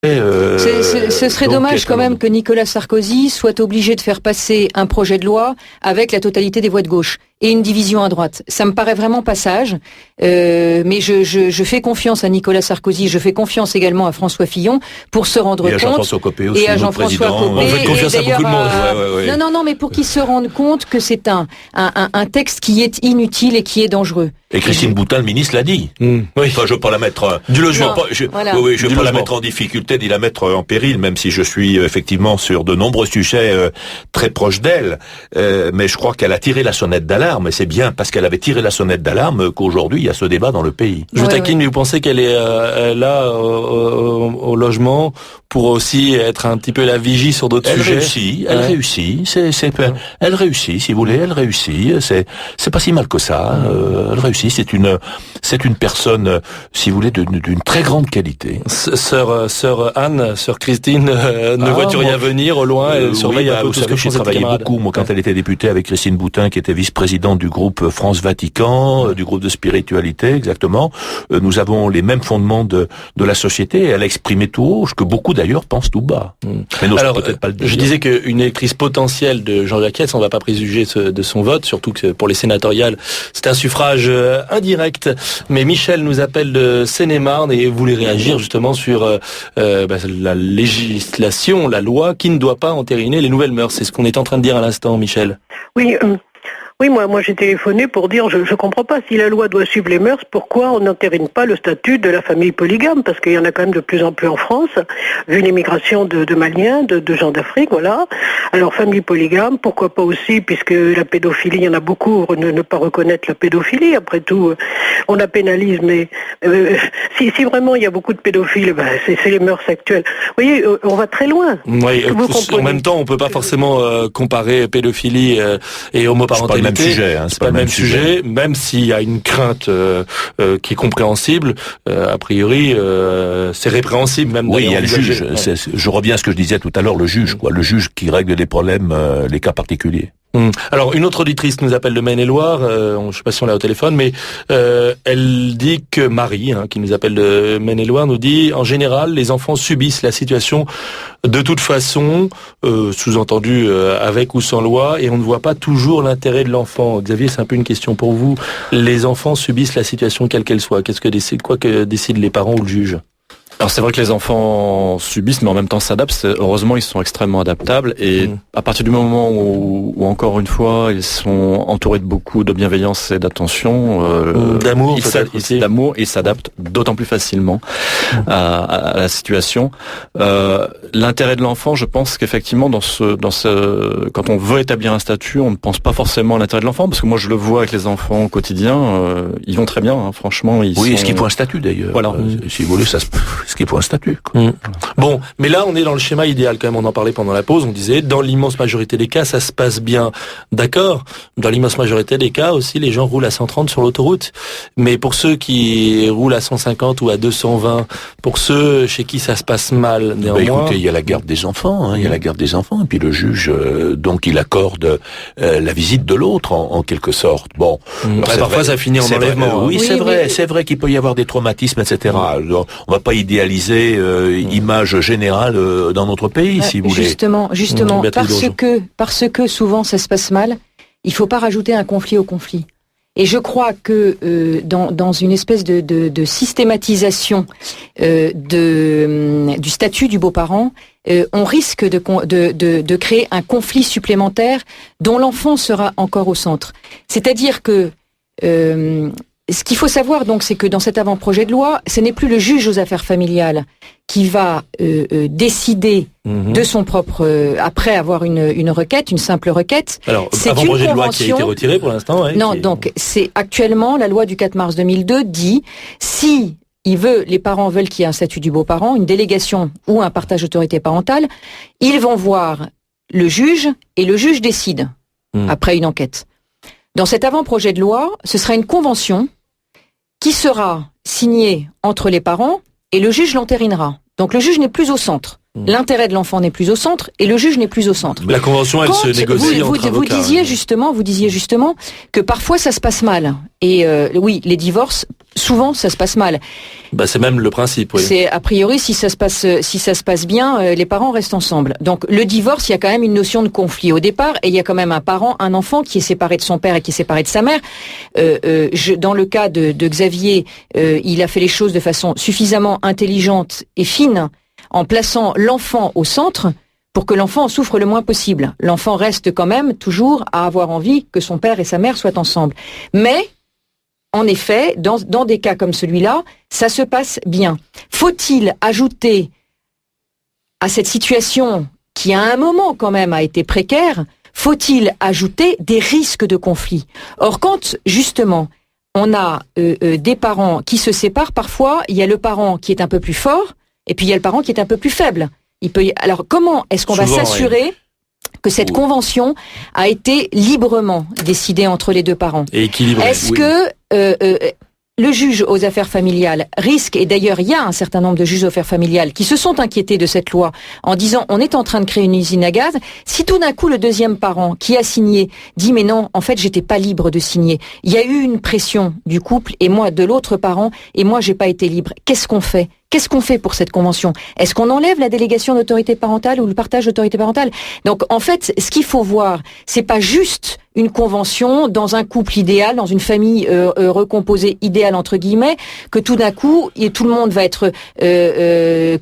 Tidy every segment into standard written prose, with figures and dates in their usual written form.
Ce serait dommage quand même que Nicolas Sarkozy soit obligé de faire passer un projet de loi avec la totalité des voix de gauche et une division à droite. Ça me paraît vraiment pas sage, mais je fais confiance à Nicolas Sarkozy, je fais confiance également à François Fillon pour se rendre compte. Et à Jean-François Copé aussi, et à Jean-François Copé. On fait confiance à beaucoup de monde. Non, mais pour qu'ils se rendent compte que c'est un texte qui est inutile et qui est dangereux. Et Christine Boutin, le ministre, l'a dit. Oui. Enfin, je veux pas la mettre du logement. Je veux pas la mettre en difficulté, ni la mettre en péril, même si je suis effectivement sur de nombreux sujets très proches d'elle. Mais je crois qu'elle a tiré la sonnette d'alarme, et c'est bien parce qu'elle avait tiré la sonnette d'alarme qu'aujourd'hui il y a ce débat dans le pays. Je vous taquine, mais vous pensez qu'elle est là au logement pour aussi être un petit peu la vigie sur d'autres sujets? Elle réussit. Elle réussit, si vous voulez, elle réussit. C'est pas si mal que ça. Elle réussit. C'est une personne, si vous voulez, d'une très grande qualité. Sœur Anne, sœur Christine, ne vois-tu rien venir au loin? Elle surveille un peu tout ce que j'ai travaillé beaucoup, moi, quand elle était députée avec Christine Boutin, qui était vice-présidente du groupe France-Vatican, du groupe de spiritualité, exactement. Nous avons les mêmes fondements de la société. Elle a exprimé tout haut, ce que beaucoup d'ailleurs pensent tout bas. Mais non, alors, peut-être pas le dire. Je disais qu'une électrice potentielle de Jean-Jacques Hess, on ne va pas préjuger de son vote, surtout que pour les sénatoriales, c'est un suffrage indirect. Mais Michel nous appelle de Seine-et-Marne et voulait réagir justement sur la législation, la loi qui ne doit pas entériner les nouvelles mœurs. C'est ce qu'on est en train de dire à l'instant, Michel. Oui, moi j'ai téléphoné pour dire je comprends pas, si la loi doit suivre les mœurs, pourquoi on n'entérine pas le statut de la famille polygame, parce qu'il y en a quand même de plus en plus en France, vu l'immigration de Maliens, de gens d'Afrique, voilà. Alors famille polygame, pourquoi pas aussi, puisque la pédophilie, il y en a beaucoup, ne pas reconnaître la pédophilie, après tout, on la pénalise, mais si vraiment il y a beaucoup de pédophiles, c'est les mœurs actuelles. Vous voyez, on va très loin. Oui, en même temps, on peut pas forcément comparer pédophilie et homoparentalité. C'est pas le même sujet, même s'il y a une crainte qui est compréhensible, a priori c'est répréhensible même. Oui, il y a le juge. Je reviens à ce que je disais tout à l'heure, le juge qui règle les problèmes, les cas particuliers. Alors une autre auditrice nous appelle de Maine-et-Loire, je sais pas si on l'a au téléphone, mais elle dit que Marie, qui nous appelle de Maine-et-Loire, nous dit en général les enfants subissent la situation de toute façon, sous-entendu avec ou sans loi, et on ne voit pas toujours l'intérêt de l'enfant. Xavier, c'est un peu une question pour vous. Les enfants subissent la situation quelle qu'elle soit. Quoi que décident les parents ou le juge? Alors c'est vrai que les enfants subissent, mais en même temps s'adaptent. Heureusement, ils sont extrêmement adaptables. Et à partir du moment où encore une fois, ils sont entourés de beaucoup de bienveillance et d'attention, d'amour, ils s'adaptent d'autant plus facilement à la situation. L'intérêt de l'enfant, je pense qu'effectivement, quand on veut établir un statut, on ne pense pas forcément à l'intérêt de l'enfant, parce que moi, je le vois avec les enfants au quotidien. Ils vont très bien, franchement. Est-ce qu'il faut un statut d'ailleurs? Voilà. Si vous voulez, ce qu'il faut un statut. Bon, mais là on est dans le schéma idéal quand même, on en parlait pendant la pause, on disait dans l'immense majorité des cas ça se passe bien. D'accord, dans l'immense majorité des cas aussi les gens roulent à 130 sur l'autoroute, mais pour ceux qui roulent à 150 ou à 220, pour ceux chez qui ça se passe mal néanmoins... écoutez, il y a la garde des enfants, il y a la garde des enfants, et puis le juge, donc il accorde la visite de l'autre en quelque sorte. Bon, parfois ça finit en enlèvement. Oui, c'est vrai qu'il peut y avoir des traumatismes, etc. On va pas idéaliser image générale dans notre pays, si vous voulez. Justement, parce que souvent ça se passe mal, il faut pas rajouter un conflit au conflit. Et je crois que dans une espèce de systématisation du statut du beau-parent, on risque de créer un conflit supplémentaire dont l'enfant sera encore au centre. C'est-à-dire que ce qu'il faut savoir donc, c'est que dans cet avant-projet de loi, ce n'est plus le juge aux affaires familiales qui va décider de son propre, après avoir une requête, une simple requête. Alors, avant-projet de loi qui a été retiré pour l'instant. Non, donc c'est actuellement la loi du 4 mars 2002 dit si les parents veulent qu'il y ait un statut du beau-parent, une délégation ou un partage d'autorité parentale, ils vont voir le juge et le juge décide après une enquête. Dans cet avant-projet de loi, ce sera une convention qui sera signée entre les parents et le juge l'entérinera. Donc le juge n'est plus au centre. L'intérêt de l'enfant n'est plus au centre et le juge n'est plus au centre. La convention, elle se négocie entre avocats. Vous disiez justement que parfois ça se passe mal. Et oui, les divorces, souvent ça se passe mal. C'est même le principe, oui. C'est a priori si ça se passe bien, les parents restent ensemble. Donc le divorce, il y a quand même une notion de conflit au départ, et il y a quand même un enfant qui est séparé de son père et qui est séparé de sa mère. Dans le cas de Xavier, il a fait les choses de façon suffisamment intelligente et fine, en plaçant l'enfant au centre pour que l'enfant en souffre le moins possible. L'enfant reste quand même toujours à avoir envie que son père et sa mère soient ensemble. Mais, en effet, dans des cas comme celui-là, ça se passe bien. Faut-il ajouter à cette situation qui à un moment quand même a été précaire, faut-il ajouter des risques de conflit? Or, quand justement on a des parents qui se séparent, parfois il y a le parent qui est un peu plus fort, et puis il y a le parent qui est un peu plus faible. Alors comment est-ce qu'on va s'assurer que cette convention a été librement décidée entre les deux parents? Et équilibrée. Est-ce que le juge aux affaires familiales risque, et d'ailleurs il y a un certain nombre de juges aux affaires familiales qui se sont inquiétés de cette loi en disant on est en train de créer une usine à gaz, si tout d'un coup le deuxième parent qui a signé dit mais non, en fait j'étais pas libre de signer, il y a eu une pression du couple et moi de l'autre parent et moi j'ai pas été libre, qu'est-ce qu'on fait? Qu'est-ce qu'on fait pour cette convention? Est-ce qu'on enlève la délégation d'autorité parentale ou le partage d'autorité parentale? Donc, en fait, ce qu'il faut voir, c'est pas juste une convention dans un couple idéal, dans une famille recomposée idéale entre guillemets, que tout d'un coup, tout le monde va être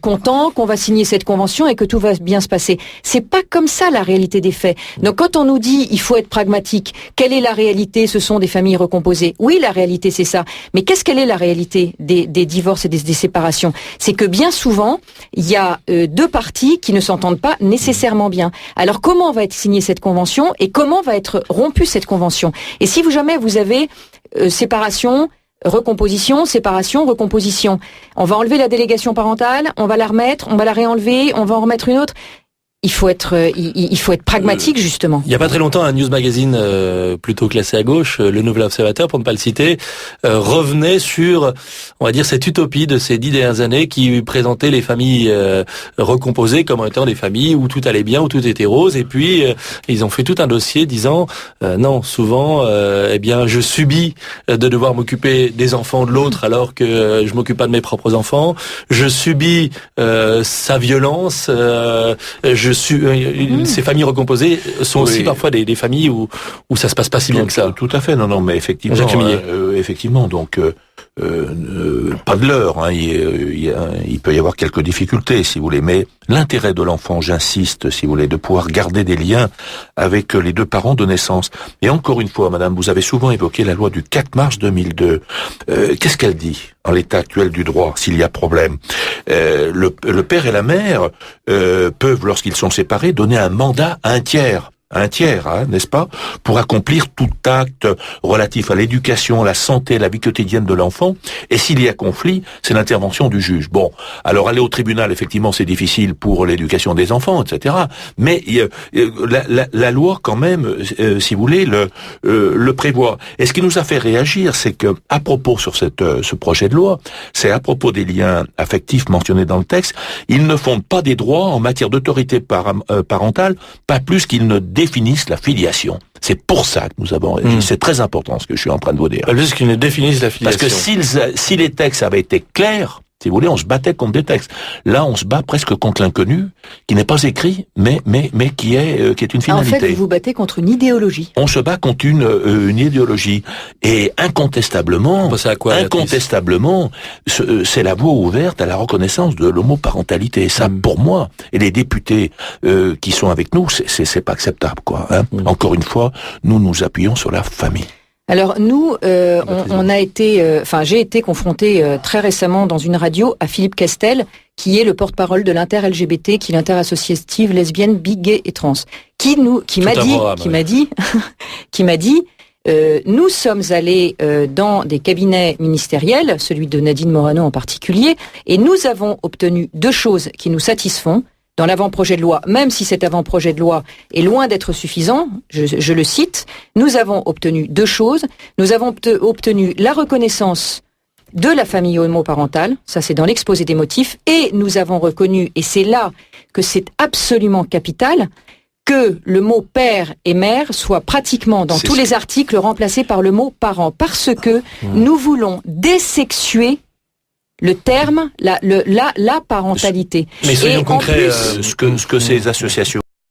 content, qu'on va signer cette convention et que tout va bien se passer. C'est pas comme ça la réalité des faits. Donc, quand on nous dit il faut être pragmatique, quelle est la réalité? Ce sont des familles recomposées. Oui, la réalité c'est ça. Mais quelle est la réalité des divorces et des séparations? C'est que bien souvent, il y a deux parties qui ne s'entendent pas nécessairement bien. Alors comment va être signée cette convention et comment va être rompue cette convention? Et si jamais vous avez séparation, recomposition, séparation, recomposition, on va enlever la délégation parentale, on va la remettre, on va la réenlever, on va en remettre une autre. Il faut être pragmatique, justement. Il y a pas très longtemps, un news magazine plutôt classé à gauche, le Nouvel Observateur, pour ne pas le citer, revenait sur, on va dire, cette utopie de ces 10 dernières années qui présentait les familles recomposées comme étant des familles où tout allait bien, où tout était rose. Et puis, ils ont fait tout un dossier disant, non, souvent, je subis de devoir m'occuper des enfants de l'autre alors que je m'occupe pas de mes propres enfants. Je subis sa violence. Ces familles recomposées sont aussi parfois des familles où ça se passe pas si bien que ça. Tout à fait, non, mais effectivement, donc pas de l'heure, hein, il peut y avoir quelques difficultés, si vous voulez, mais l'intérêt de l'enfant, j'insiste, si vous voulez, de pouvoir garder des liens avec les deux parents de naissance. Et encore une fois, madame, vous avez souvent évoqué la loi du 4 mars 2002. Qu'est-ce qu'elle dit en l'état actuel du droit, s'il y a problème? Le père et la mère peuvent, lorsqu'ils sont séparés, donner un mandat à un tiers, n'est-ce pas, pour accomplir tout acte relatif à l'éducation, à la santé, à la vie quotidienne de l'enfant. Et s'il y a conflit, c'est l'intervention du juge. Bon, alors aller au tribunal, effectivement, c'est difficile pour l'éducation des enfants, etc. Mais la loi, quand même, si vous voulez, le prévoit. Et ce qui nous a fait réagir, c'est que, à propos sur ce projet de loi, c'est à propos des liens affectifs mentionnés dans le texte, ils ne fondent pas des droits en matière d'autorité parentale, pas plus qu'ils ne définissent la filiation. C'est pour ça que nous avons réagi. C'est très important ce que je suis en train de vous dire. Plus qu'ils ne définissent la filiation. Parce que si les textes avaient été clairs, si vous voulez, on se battait contre des textes. Là, on se bat presque contre l'inconnu, qui n'est pas écrit, mais qui est une finalité. En fait, vous vous battez contre une idéologie. On se bat contre une idéologie. Et incontestablement, c'est la voie ouverte à la reconnaissance de l'homoparentalité. Et ça, pour moi, et les députés qui sont avec nous, c'est pas acceptable, quoi. Hein. Encore une fois, nous nous appuyons sur la famille. Alors nous, on a été, j'ai été confronté très récemment dans une radio à Philippe Castel, qui est le porte-parole de l'inter-LGBT, qui est l'inter-associative lesbienne, bi, gay et trans, qui m'a dit, nous sommes allés dans des cabinets ministériels, celui de Nadine Morano en particulier, et nous avons obtenu 2 choses qui nous satisfont dans l'avant-projet de loi, même si cet avant-projet de loi est loin d'être suffisant, je le cite, nous avons obtenu 2 choses. Nous avons obtenu la reconnaissance de la famille homoparentale, ça c'est dans l'exposé des motifs, et nous avons reconnu, et c'est là que c'est absolument capital que le mot père et mère soit pratiquement dans tous les articles remplacé par le mot parent, parce que nous voulons désexuer le terme, la parentalité. Mais soyons concrets, ce que ces associations